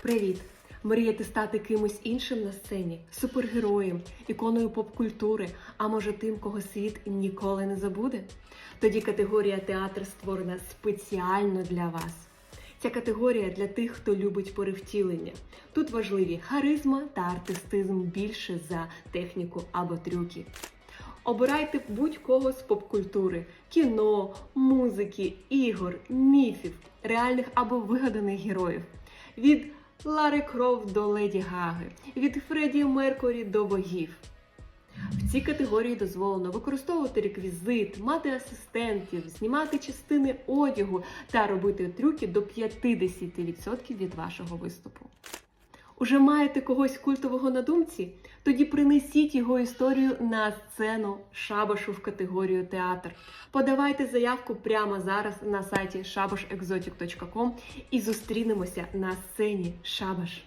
Привіт! Мрієте стати кимось іншим на сцені? Супергероєм, іконою поп-культури, а може тим, кого світ ніколи не забуде? Тоді категорія театр створена спеціально для вас. Ця категорія для тих, хто любить перевтілення. Тут важливі харизма та артистизм більше за техніку або трюки. Обирайте будь-кого з поп-культури – кіно, музики, ігор, міфів, реальних або вигаданих героїв. Від Лари Крофт до Леді Гаги, від Фредді Меркурі до богів. В цій категорії дозволено використовувати реквізит, мати асистентів, знімати частини одягу та робити трюки до 50% від вашого виступу. Уже маєте когось культового на думці? Тоді принесіть його історію на сцену шабашу в категорію театр. Подавайте заявку прямо зараз на сайті shabashexotic.com і зустрінемося на сцені Шабаш.